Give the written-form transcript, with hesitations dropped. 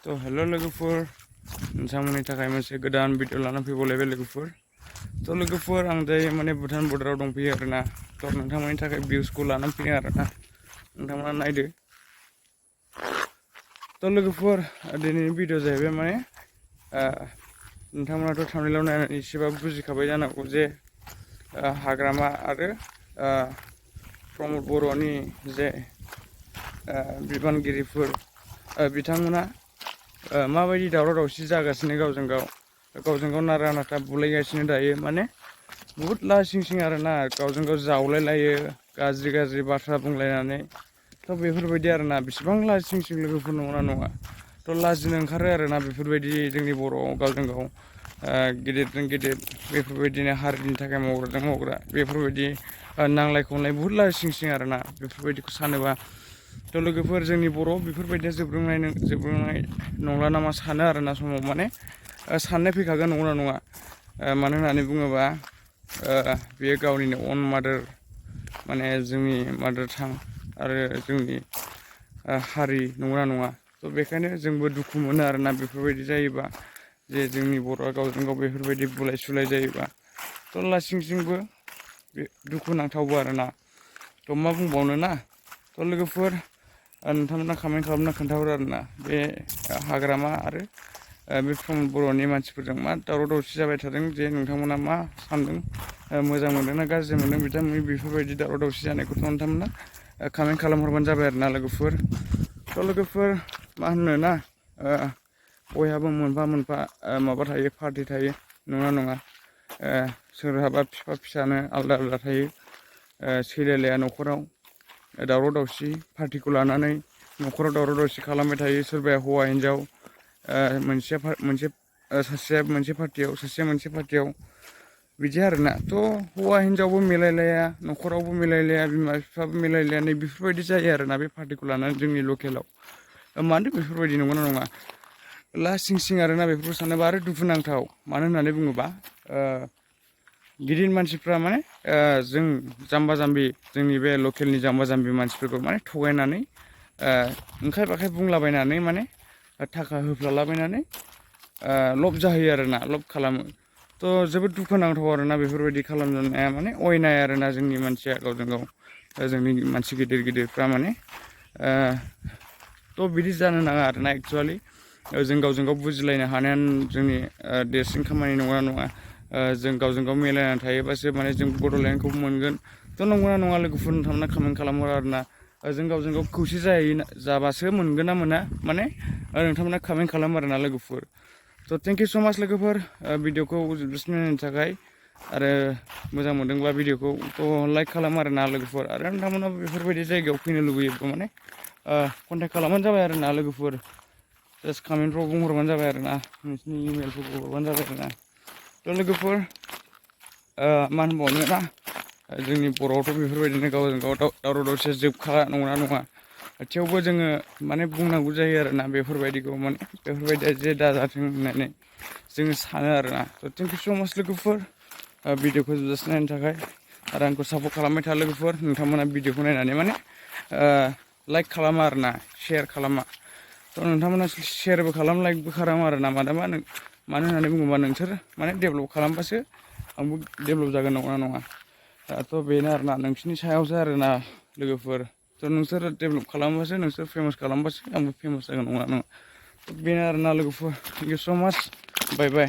तो हेलो लोगोफोर नोंथांमोननि थाखाय मोनसे गोदान भिडिअ लाना फैबावलायबाय लोगोफोर। तो लोगोफोर आं दायो माने भुटान बर्डाराव दंफैयो आरोना। तो नोंथांमोननि थाखाय भिउसखौ लाना फैदों आरोना, नोंथांमोना नायदो। तो लोगोफोर दिनैनि भिडिअ जाहैबाय माने नोंथांमोनाथ' थांनायाव नायनानै एसेबाबो बुजिखाबाय जानांगौ जे हाग्रामा आरो प्रमद बर'नि जे बिबानगिरिफोर बिथांमोना माबायदि दावराव दावसि जागासिनो गावजों गाव नारा नाथा बुलायगासिनो दायो माने बुहुत लासिं सिं आरोना, गावजों गाव जावलायलायो गाज्रि बाथ्रा बुंलायनानै। थ' बेफोरबायदि आरोना, बेसेबां लासिं सिं लोगोफोर नंगौना नङा? थ' लाजिनो ओंखारो आरोना बेफोरबायदि जोंनि बर'आव गावजों गाव गिदिरजों गिदिर बेफोरबायदिनो हारिनि थाखाय मावग्राजों मावग्रा बेफोरबायदि नांलाय खमलाय बुहुत लासिं सिं आरोना बेफोरबायदिखौ सानोबा। थ' लोगोफोर जोंनि बर' बेफोरबायदिया जोबरोंनाय नंला नामा सानो आरोना समाव, माने साननाय फैखागोन नंगौना नङा? मानो होननानै बुङोबा बेयो गावनिनो अन मादार, माने जोंनि मादार टां आरो जोंनि हारि नंगौना नङा? थ' बेखायनो जोंबो दुखु मोनो आरोना बेफोरबायदि जायोबा, जे जोंनि बर'आ गावजों गाव बेफोरबायदि बुलाय सुलाय जायोबा। थ' लासिं सिंबो बे दुखु नांथावबो आरोना। थ' मा बुंबावनो ना? थ' लोगोफोर नोंथांमोना कमेन्ट खालामना खोन्थाहरो आरोना, बे हाग्रामा आरो बे प्रमद बर'नि मानसिफोरजों मा दावराव दावसि जाबाय थादों, जे नोंथांमोना मा सानदों? मोजां मोनदों ना गाज्रि मोनदों बिथांमोननि बेफोरबायदि दावराव दावसि जानायखौथ' नोंथांमोना कमेन्ट खालामहरबानो जाबाय आरोना लोगोफोर। थ' लोगोफोर मा होननो ना, बयहाबो मोनफा मोनफा माबा थायो, पार्टि थायो नङा नङा? सोरहाबा बिफा फिसानो आलदा आलदा थायो, सैलायलाया न'खराव, दावराव दावसि पार्टिखौ लानानै न'खराव दावराव दावसि खालामबाय थायो। सोरबाया हौवा हिन्जाव सासेया मोनसे पार्टियाव सासेया मोनसे पार्टियाव बिदि आरोना। थ' हौवा हिन्जावबो मिलायलाया, न'खरावबो मिलायलाया, बिमा बिफाबो मिलायलाया, नै बेफोरबायदि जायो आरोना बे पार्टिखौ लानानै जोंनि लकेलाव। मानो बेफोरबायदि नंगौना नङा? लासिं सिं आरोना बेफोरखौ सानोबा, आरो दुखुनांथाव। मानो होननानै बुङोबा गिदिर मानसिफ्रा माने जों जाम्बा जाम्बि, जोंनि बे लकेलनि जाम्बा जाम्बि मानसिफोरखौ माने थगायनानै ओंखाय बाखाय बुंलाबायनानै माने थाखा होफ्लालाबायनानै लब जाहोयो आरोना, लब खालामो। थ' जोबोद दुखुनांथाव आरोना बेफोरबायदि खालामनाया, माने अयनाय आरोना जोंनि मानसिया गावजों गाव, जोंनि मानसि गिदिर गिदिरफ्रा माने थ' बिदि जानो नाङा आरोना। एक्सुवेलि जों गावजों गाव बुजिलायनो हानायानो जोंनि देरसिन खामानि नङा नङा? जों गावजों गाव मिलायनानै थायोबासो माने जों बड'लेण्डखौ मोनगोन। थ' नंगौना नङा लोगोफोर? नोंथांमोना कमेन्ट खालामहरो आरोना। जों गावजों गाव खौसे जाबासो मोनगोन ना मोना, माने नोंथांमोना कमेन्ट खालामो आरोना लोगोफोर। थ' थेंक इउ स' माच लोगोफोर, भिडिअखौ जोबजासिम नायनायनि थाखाय। आरो मोजां मोनदोंबा भिडिअखौ लाइक खालाम आरोना लोगोफोर। आरो नोंथांमोनाबो बेफोरबायदि जायगायाव फैनो लुबैयोबा माने कन्टेक्ट खालामबानो जाबाय आरोना लोगोफोर। जास्ट कमेन्टफ्राव बुंहरबानो जाबाय आरोना, नोंसिनि इमेलफोरखौ हरबानो जाबाय आरोना। थ' लोगोफोर मा होनबावनो ना, जोंनि बर'आवथ' बेफोरबायदिनो गावजों गाव दावराव दावसिया जोबखाला नंगौना नङा? थेवबो जोङो माने बुंनांगौ जायो आरोना बेफोरबायदिखौ, माने बेफोरबायदिया जे दाजाथों होननानै जोङो सानो आरोना। थ' थेंक इउ स' माच लोगोफोर, भिडिअखौ जोबजासिम नायनो थाखाय। आरो आंखौ सापर्ट खालामबाय था लोगोफोर। नोंथांमोना भिडिअखौ नायनानै माने लाइक खालामा आरोना, शेयार खालामा। थ' नोंथांमोना शेयारबो खालाम, लाइकबो खालामो आरोना। मानो होननानै बुङोबा नोंसोर माने डेभेलप खालामबासो आंबो डेभेलप जागोन नंगौना नङा? थ' बेनो आरोना, नोंसोरनि सायावसो आरोना लोगोफोर। थ' नोंसोर डेभेलप खालामबासो, नोंसोर फेमास खालामबासो आंबो फेमास जागोन नंगौना नङा? थ' बेनो आरोना लोगोफोर। थेंक इउ स' माच, बाय बाय।